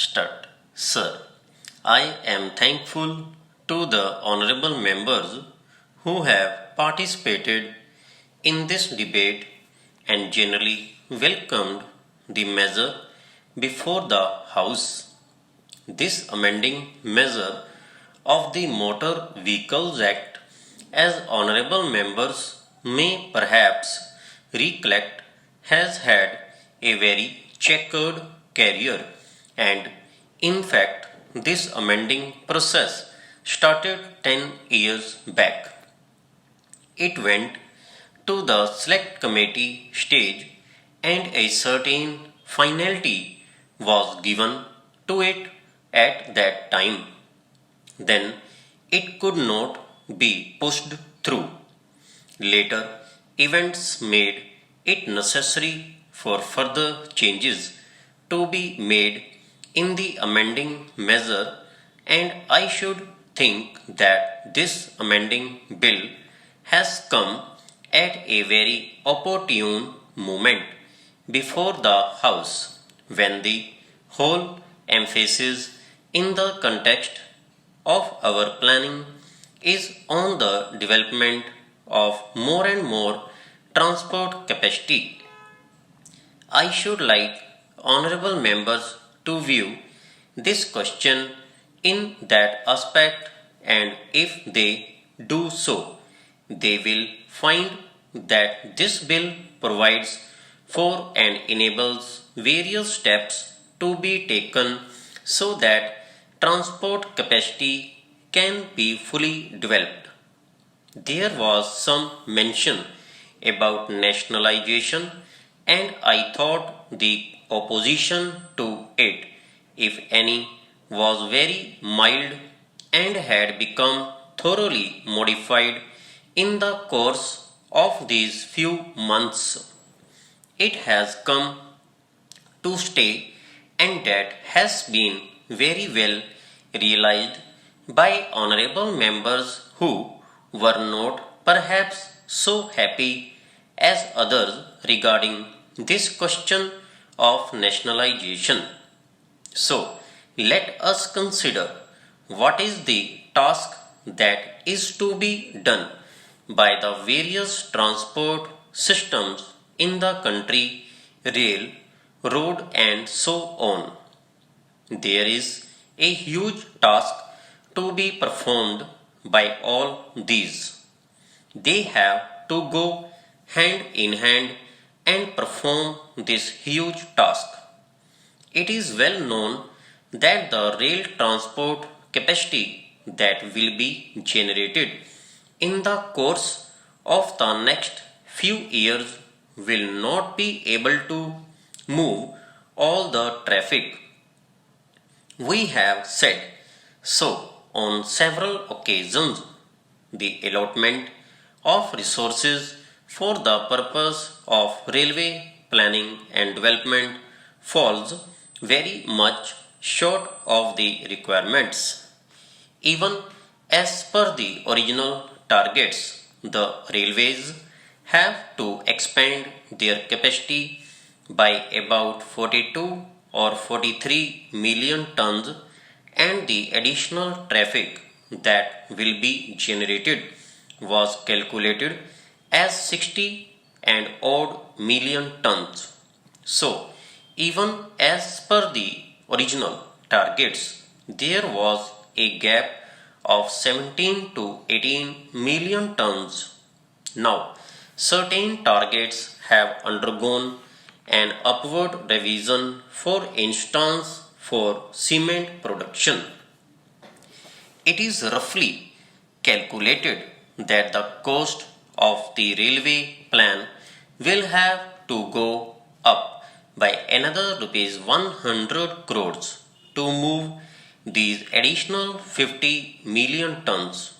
Start. Sir, I am thankful to the honorable members who have participated in this debate and generally welcomed the measure before the House. This amending measure of the Motor Vehicles Act, as honorable members may perhaps recollect, has had a very checkered career, and in fact this amending process started 10 years back. It went to the select committee stage and a certain finality was given to it at that time. Then it could not be pushed through. Later events made it necessary for further changes to be made in the amending measure, and I should think that this amending bill has come at a very opportune moment before the House, when the whole emphasis in the context of our planning is on the development of more and more transport capacity. I should like honorable members to view this question in that aspect, and if they do so, they will find that this bill provides for and enables various steps to be taken so that transport capacity can be fully developed. There was some mention about nationalization, and I thought the opposition to it, if any, was very mild and had become thoroughly modified in the course of these few months. It has come to stay, and that has been very well realized by honorable members who were not perhaps so happy as others regarding this question of nationalization. So, let us consider what is the task that is to be done by the various transport systems in the country, rail, road, and so on. There is a huge task to be performed by all these. They have to go hand in hand and perform this huge task. It is well known that the rail transport capacity that will be generated in the course of the next few years will not be able to move all the traffic. We have said so on several occasions. The allotment of resources for the purpose of railway planning and development falls very much short of the requirements. Even as per the original targets, the railways have to expand their capacity by about 42 or 43 million tons, and the additional traffic that will be generated was calculated as 60 and odd million tons. So, even as per the original targets, there was a gap of 17 to 18 million tons. Now, certain targets have undergone an upward revision, for instance, for cement production. It is roughly calculated that the cost of the railway plan will have to go up by another rupees 100 crores to move these additional 50 million tons.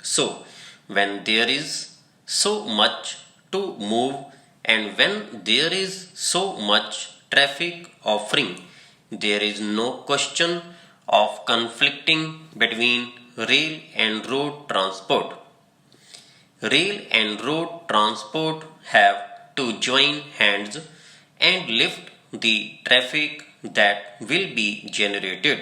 So, when there is so much to move and when there is so much traffic offering, there is no question of conflicting between rail and road transport. Rail and road transport have to join hands and lift the traffic that will be generated.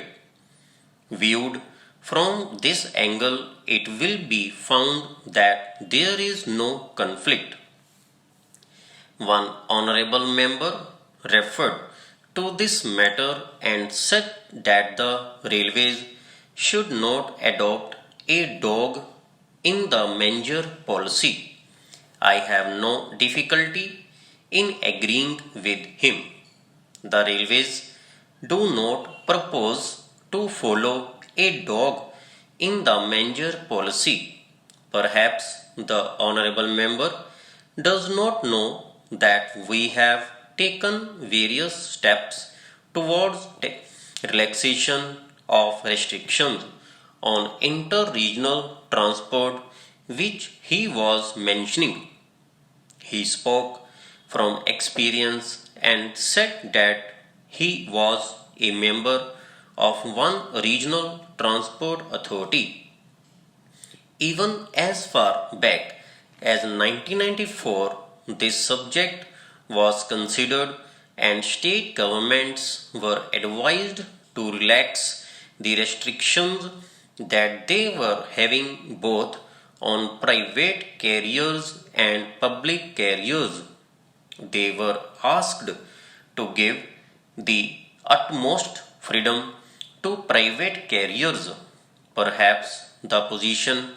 Viewed from this angle, it will be found that there is no conflict. One honorable member referred to this matter and said that the railways should not adopt a dog in the manger policy. I have no difficulty in agreeing with him. The railways do not propose to follow a dog in the manger policy. Perhaps the honorable member does not know that we have taken various steps towards relaxation of restrictions on inter-regional transport which he was mentioning. He spoke from experience and said that he was a member of one regional transport authority. Even as far back as 1994, this subject was considered and state governments were advised to relax the restrictions that they were having both on private carriers and public carriers. They were asked to give the utmost freedom to private carriers. Perhaps the position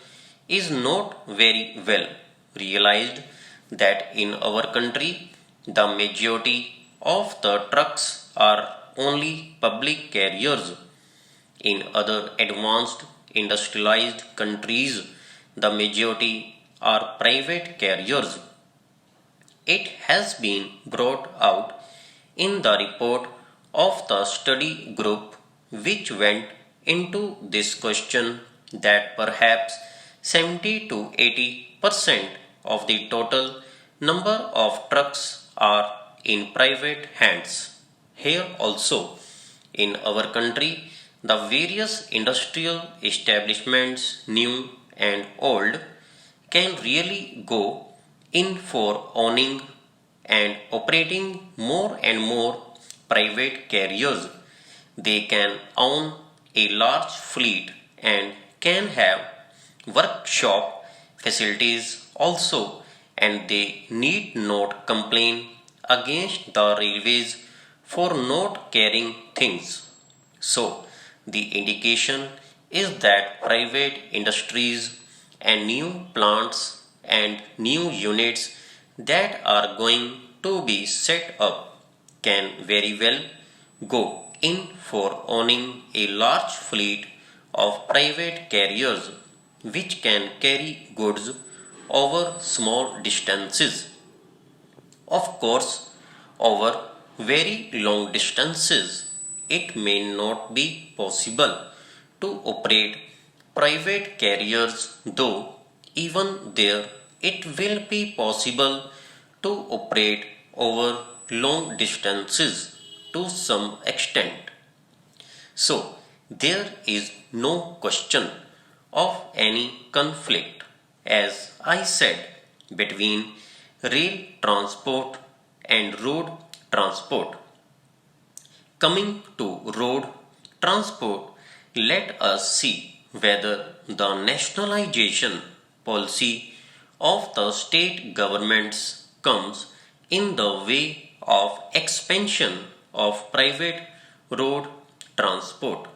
is not very well realized that in our country the majority of the trucks are only public carriers. In other advanced industrialized countries, the majority are private carriers. It has been brought out in the report of the study group which went into this question that perhaps 70 to 80% of the total number of trucks are in private hands. Here also, in our country, the various industrial establishments, new and old, can really go in for owning and operating more and more private carriers. They can own a large fleet and can have workshop facilities also, and they need not complain against the railways for not carrying things. So, the indication is that private industries and new plants and new units that are going to be set up can very well go in for owning a large fleet of private carriers which can carry goods over small distances. Of course, over very long distances, it may not be possible to operate private carriers, though even there it will be possible to operate over long distances to some extent. So, there is no question of any conflict, as I said, between rail transport and road transport. Coming to road transport, let us see whether the nationalization policy of the state governments comes in the way of expansion of private road transport.